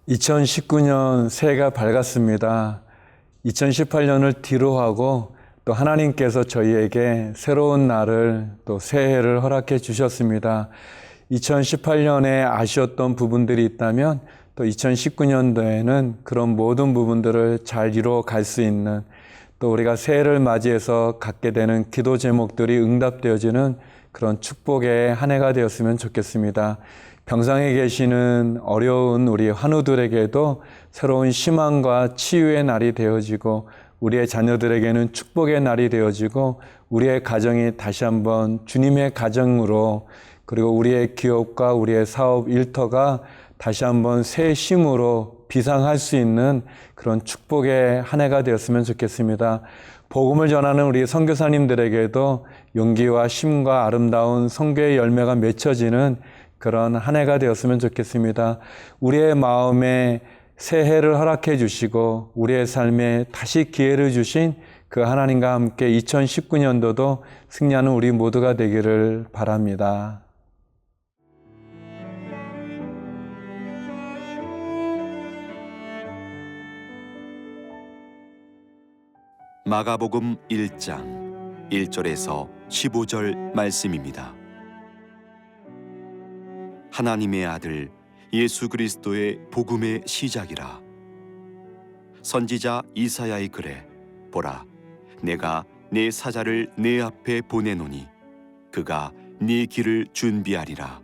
2019년 새해가 밝았습니다. 2018년을 뒤로하고 또 하나님께서 저희에게 새로운 날을 또 새해를 허락해 주셨습니다. 2018년에 아쉬웠던 부분들이 있다면 또 2019년도에는 그런 모든 부분들을 잘 이루어 갈 수 있는, 또 우리가 새해를 맞이해서 갖게 되는 기도 제목들이 응답되어지는 그런 축복의 한 해가 되었으면 좋겠습니다. 병상에 계시는 어려운 우리 환우들에게도 새로운 희망과 치유의 날이 되어지고, 우리의 자녀들에게는 축복의 날이 되어지고, 우리의 가정이 다시 한번 주님의 가정으로, 그리고 우리의 기업과 우리의 사업 일터가 다시 한번 새 힘으로 비상할 수 있는 그런 축복의 한 해가 되었으면 좋겠습니다. 복음을 전하는 우리 선교사님들에게도 용기와 힘과 아름다운 선교의 열매가 맺혀지는 그런 한 해가 되었으면 좋겠습니다. 우리의 마음에 새해를 허락해 주시고 우리의 삶에 다시 기회를 주신 그 하나님과 함께 2019년도도 승리하는 우리 모두가 되기를 바랍니다. 마가복음 1장 1절에서 15절 말씀입니다. 하나님의 아들 예수 그리스도의 복음의 시작이라. 선지자 이사야의 글에 보라, 내가 내 사자를 내 앞에 보내노니 그가 네 길을 준비하리라.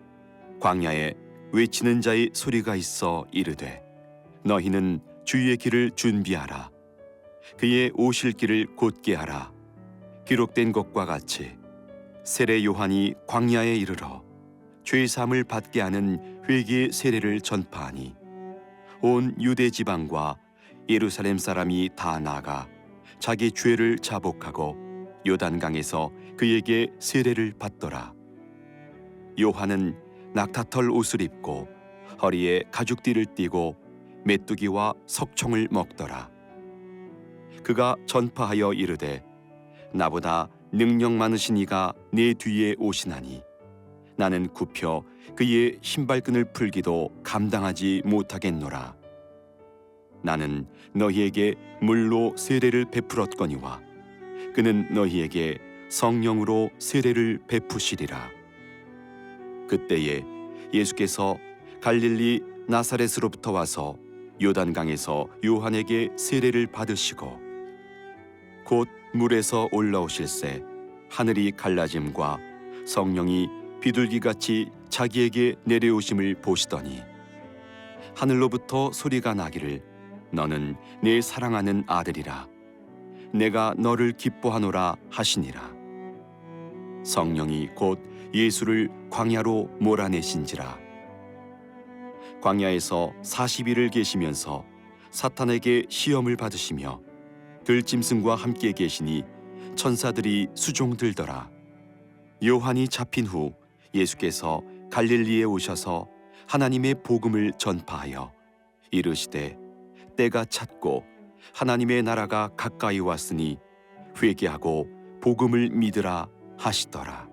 광야에 외치는 자의 소리가 있어 이르되 너희는 주의 길을 준비하라. 그의 오실 길을 곧게 하라. 기록된 것과 같이 세례 요한이 광야에 이르러 죄 사함을 받게 하는 회개의 세례를 전파하니 온 유대 지방과 예루살렘 사람이 다 나아가 자기 죄를 자복하고 요단강에서 그에게 세례를 받더라. 요한은 낙타털 옷을 입고 허리에 가죽띠를 띠고 메뚜기와 석청을 먹더라. 그가 전파하여 이르되 나보다 능력 많으신 이가 내 뒤에 오시나니 나는 굽혀 그의 신발끈을 풀기도 감당하지 못하겠노라. 나는 너희에게 물로 세례를 베풀었거니와 그는 너희에게 성령으로 세례를 베푸시리라. 그때에 예수께서 갈릴리 나사렛으로부터 와서 요단강에서 요한에게 세례를 받으시고 곧 물에서 올라오실새 하늘이 갈라짐과 성령이 비둘기같이 자기에게 내려오심을 보시더니 하늘로부터 소리가 나기를 너는 내 사랑하는 아들이라. 내가 너를 기뻐하노라 하시니라. 성령이 곧 예수를 광야로 몰아내신지라. 광야에서 40일을 계시면서 사탄에게 시험을 받으시며 들짐승과 함께 계시니 천사들이 수종들더라. 요한이 잡힌 후 예수께서 갈릴리에 오셔서 하나님의 복음을 전파하여 이르시되 때가 찼고 하나님의 나라가 가까이 왔으니 회개하고 복음을 믿으라 하시더라.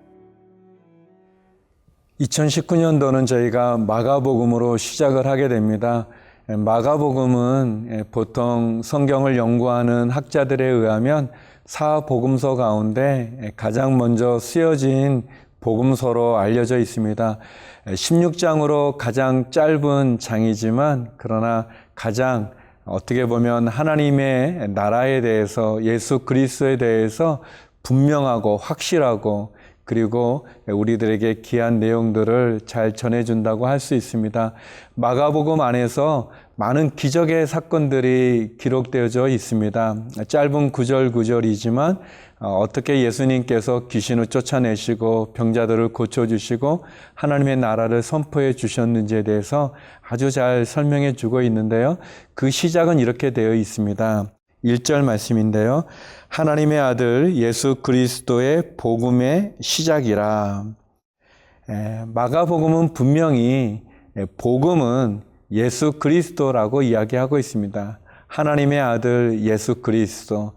2019년도는 저희가 마가복음으로 시작을 하게 됩니다. 마가복음은 보통 성경을 연구하는 학자들에 의하면 사복음서 가운데 가장 먼저 쓰여진 복음서로 알려져 있습니다. 16장으로 가장 짧은 장이지만 그러나 가장 어떻게 보면 하나님의 나라에 대해서, 예수 그리스도에 대해서 분명하고 확실하고 그리고 우리들에게 귀한 내용들을 잘 전해준다고 할 수 있습니다. 마가복음 안에서 많은 기적의 사건들이 기록되어져 있습니다. 짧은 구절이지만 어떻게 예수님께서 귀신을 쫓아내시고 병자들을 고쳐주시고 하나님의 나라를 선포해 주셨는지에 대해서 아주 잘 설명해 주고 있는데요. 그 시작은 이렇게 되어 있습니다. 1절 말씀인데요. 하나님의 아들 예수 그리스도의 복음의 시작이라. 마가복음은 분명히 복음은 예수 그리스도라고 이야기하고 있습니다. 하나님의 아들 예수 그리스도,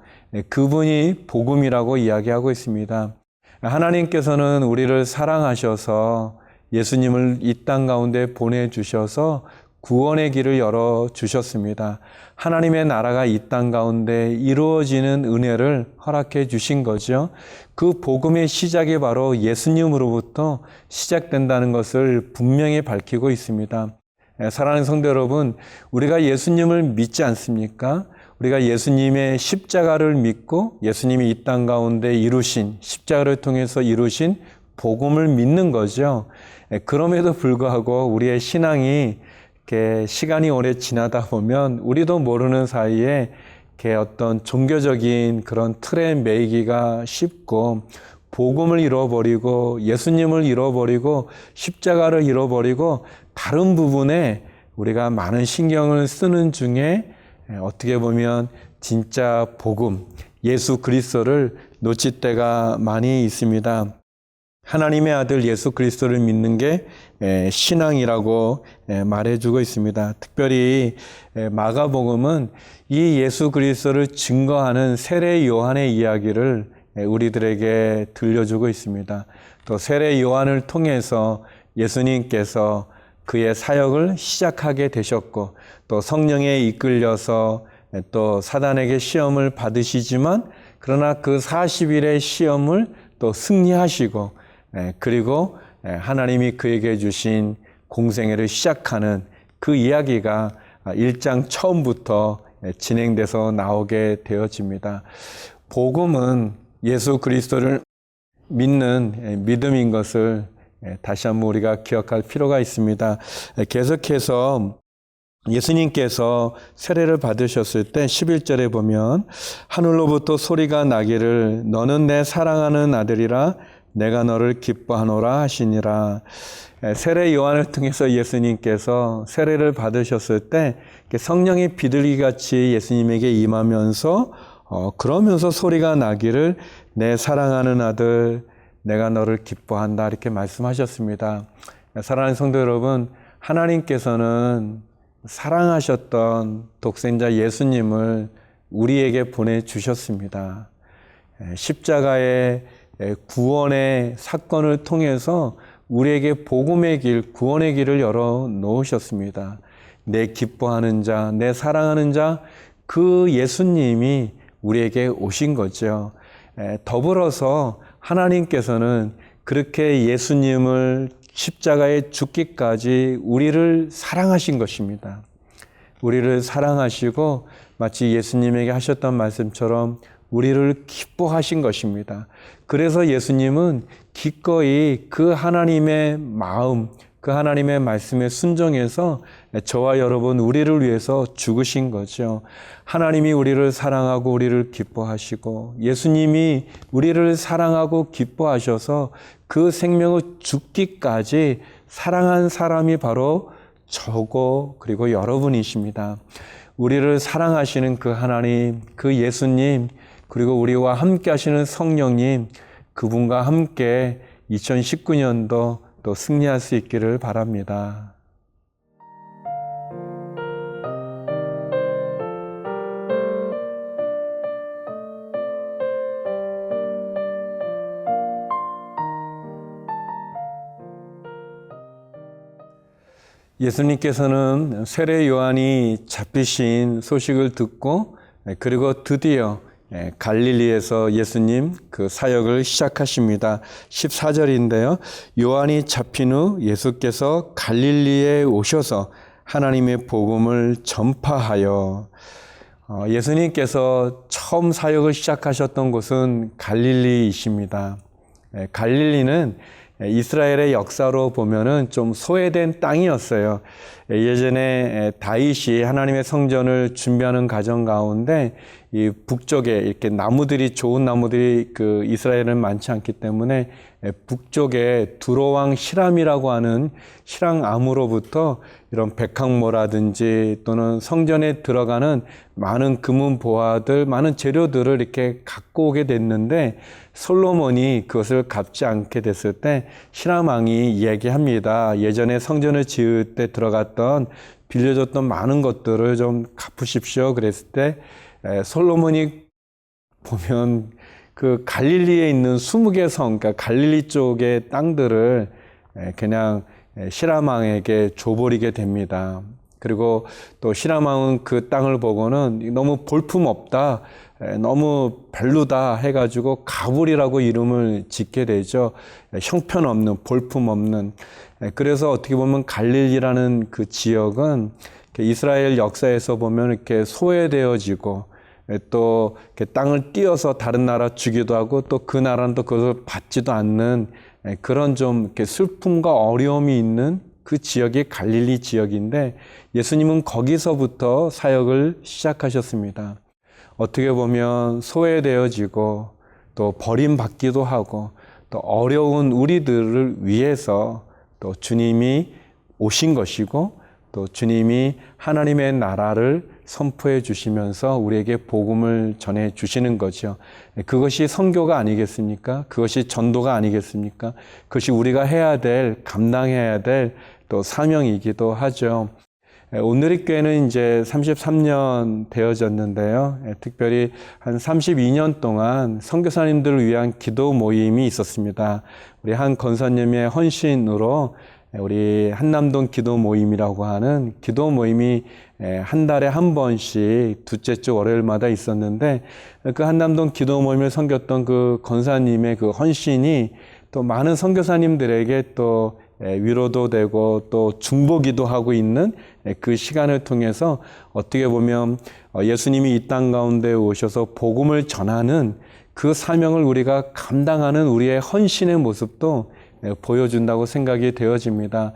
그분이 복음이라고 이야기하고 있습니다. 하나님께서는 우리를 사랑하셔서 예수님을 이 땅 가운데 보내주셔서 구원의 길을 열어주셨습니다. 하나님의 나라가 이 땅 가운데 이루어지는 은혜를 허락해 주신 거죠. 그 복음의 시작이 바로 예수님으로부터 시작된다는 것을 분명히 밝히고 있습니다. 사랑하는 성도 여러분, 우리가 예수님을 믿지 않습니까? 우리가 예수님의 십자가를 믿고 예수님이 이 땅 가운데 이루신, 십자가를 통해서 이루신 복음을 믿는 거죠. 그럼에도 불구하고 우리의 신앙이 이렇게 시간이 오래 지나다 보면 우리도 모르는 사이에 이렇게 어떤 종교적인 그런 틀에 매이기가 쉽고, 복음을 잃어버리고 예수님을 잃어버리고 십자가를 잃어버리고 다른 부분에 우리가 많은 신경을 쓰는 중에 어떻게 보면 진짜 복음, 예수 그리스도를 놓칠 때가 많이 있습니다. 하나님의 아들 예수 그리스도를 믿는 게 신앙이라고 말해주고 있습니다. 특별히 마가복음은 이 예수 그리스도를 증거하는 세례 요한의 이야기를 우리들에게 들려주고 있습니다. 또 세례 요한을 통해서 예수님께서 그의 사역을 시작하게 되셨고, 또 성령에 이끌려서 또 사단에게 시험을 받으시지만 그러나 그 40일의 시험을 또 승리하시고, 그리고 하나님이 그에게 주신 공생애를 시작하는 그 이야기가 1장 처음부터 진행돼서 나오게 되어집니다. 복음은 예수 그리스도를 믿는 믿음인 것을 다시 한번 우리가 기억할 필요가 있습니다. 계속해서 예수님께서 세례를 받으셨을 때 11절에 보면 하늘로부터 소리가 나기를 너는 내 사랑하는 아들이라 내가 너를 기뻐하노라 하시니라. 세례 요한을 통해서 예수님께서 세례를 받으셨을 때 성령의 비둘기같이 예수님에게 임하면서 그러면서 소리가 나기를 내 사랑하는 아들 내가 너를 기뻐한다 이렇게 말씀하셨습니다. 사랑하는 성도 여러분, 하나님께서는 사랑하셨던 독생자 예수님을 우리에게 보내주셨습니다. 십자가의 구원의 사건을 통해서 우리에게 복음의 길, 구원의 길을 열어놓으셨습니다. 내 기뻐하는 자, 내 사랑하는 자, 그 예수님이 우리에게 오신 거죠. 더불어서 하나님께서는 그렇게 예수님을 십자가에 죽기까지 우리를 사랑하신 것입니다. 우리를 사랑하시고 마치 예수님에게 하셨던 말씀처럼 우리를 기뻐하신 것입니다. 그래서 예수님은 기꺼이 그 하나님의 마음, 그 하나님의 말씀에 순종해서 저와 여러분 우리를 위해서 죽으신 거죠. 하나님이 우리를 사랑하고 우리를 기뻐하시고 예수님이 우리를 사랑하고 기뻐하셔서 그 생명을 죽기까지 사랑한 사람이 바로 저고 그리고 여러분이십니다. 우리를 사랑하시는 그 하나님, 그 예수님, 그리고 우리와 함께 하시는 성령님, 그분과 함께 2019년도 또 승리할 수 있기를 바랍니다. 예수님께서는 세례 요한이 잡히신 소식을 듣고 그리고 드디어 갈릴리에서 예수님 그 사역을 시작하십니다. 14절인데요. 요한이 잡힌 후 예수께서 갈릴리에 오셔서 하나님의 복음을 전파하여 예수님께서 처음 사역을 시작하셨던 곳은 갈릴리이십니다. 갈릴리는 이스라엘의 역사로 보면은 좀 소외된 땅이었어요. 예전에 다윗이 하나님의 성전을 준비하는 과정 가운데 이 북쪽에 이렇게 나무들이 좋은 나무들이 그 이스라엘은 많지 않기 때문에 북쪽에 두로왕 시람이라고 하는 시랑암으로부터 이런 백항모라든지 또는 성전에 들어가는 많은 금은 보화들, 많은 재료들을 이렇게 갖고 오게 됐는데 솔로몬이 그것을 갚지 않게 됐을 때 시람왕이 얘기합니다. 예전에 성전을 지을 때 들어갔던 빌려줬던 많은 것들을 좀 갚으십시오. 그랬을 때 솔로몬이 보면 그 갈릴리에 있는 20개 성, 그러니까 갈릴리 쪽의 땅들을 그냥 시람왕에게 줘버리게 됩니다. 그리고 또 시라망은 그 땅을 보고는 너무 볼품없다, 너무 별로다 해가지고 가불이라고 이름을 짓게 되죠. 형편없는, 볼품없는. 그래서 어떻게 보면 갈릴리라는 그 지역은 이스라엘 역사에서 보면 이렇게 소외되어지고 또 이렇게 땅을 띄어서 다른 나라 주기도 하고 또 그 나라는 또 그것을 받지도 않는 그런 좀 이렇게 슬픔과 어려움이 있는 그 지역이 갈릴리 지역인데 예수님은 거기서부터 사역을 시작하셨습니다. 어떻게 보면 소외되어지고 또 버림받기도 하고 또 어려운 우리들을 위해서 또 주님이 오신 것이고 또 주님이 하나님의 나라를 선포해 주시면서 우리에게 복음을 전해 주시는 거죠. 그것이 선교가 아니겠습니까? 그것이 전도가 아니겠습니까? 그것이 우리가 해야 될, 감당해야 될 또 사명이기도 하죠. 오늘의 교회는 이제 33년 되어졌는데요. 특별히 한 32년 동안 선교사님들을 위한 기도 모임이 있었습니다. 우리 한 권사님의 헌신으로 우리 한남동 기도 모임이라고 하는 기도 모임이 한 달에 한 번씩 둘째 주 월요일마다 있었는데 그 한남동 기도 모임을 섬겼던 그 권사님의 그 헌신이 또 많은 선교사님들에게 또 위로도 되고 또 중보기도 하고 있는 그 시간을 통해서 어떻게 보면 예수님이 이 땅 가운데 오셔서 복음을 전하는 그 사명을 우리가 감당하는 우리의 헌신의 모습도 보여준다고 생각이 되어집니다.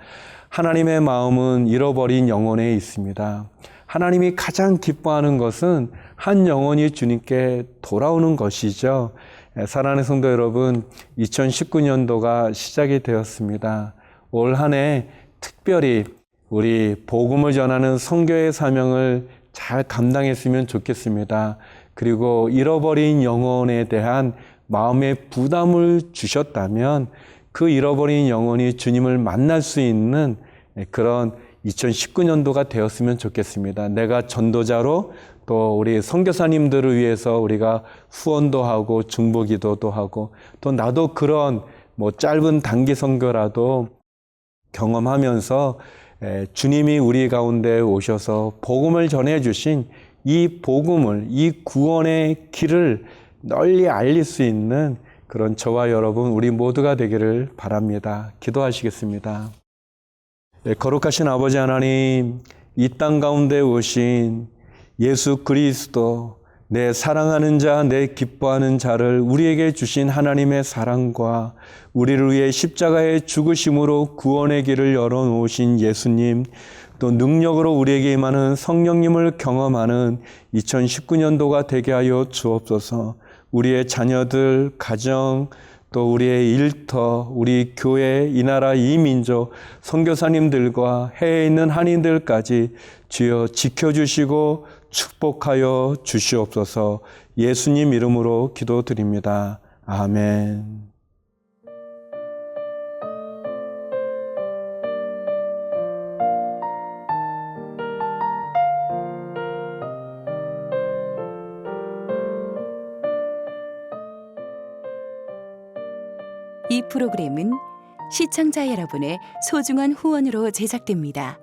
하나님의 마음은 잃어버린 영혼에 있습니다. 하나님이 가장 기뻐하는 것은 한 영혼이 주님께 돌아오는 것이죠. 사랑하는 성도 여러분, 2019년도가 시작이 되었습니다. 올 한 해 특별히 우리 복음을 전하는 선교의 사명을 잘 감당했으면 좋겠습니다. 그리고 잃어버린 영혼에 대한 마음의 부담을 주셨다면 그 잃어버린 영혼이 주님을 만날 수 있는 그런 2019년도가 되었으면 좋겠습니다. 내가 전도자로 또 우리 선교사님들을 위해서 우리가 후원도 하고 중보기도도 하고 또 나도 그런 짧은 단기 선교라도 경험하면서 주님이 우리 가운데 오셔서 복음을 전해주신 이 복음을, 이 구원의 길을 널리 알릴 수 있는 그런 저와 여러분 우리 모두가 되기를 바랍니다. 기도하시겠습니다. 거룩하신 아버지 하나님, 이 땅 가운데 오신 예수 그리스도, 내 사랑하는 자, 내 기뻐하는 자를 우리에게 주신 하나님의 사랑과 우리를 위해 십자가의 죽으심으로 구원의 길을 열어놓으신 예수님, 또 능력으로 우리에게 임하는 성령님을 경험하는 2019년도가 되게 하여 주옵소서. 우리의 자녀들, 가정, 또 우리의 일터, 우리 교회, 이 나라, 이 민족, 선교사님들과 해외에 있는 한인들까지 주여 지켜주시고 축복하여 주시옵소서. 예수님 이름으로 기도드립니다. 아멘. 이 프로그램은 시청자 여러분의 소중한 후원으로 제작됩니다.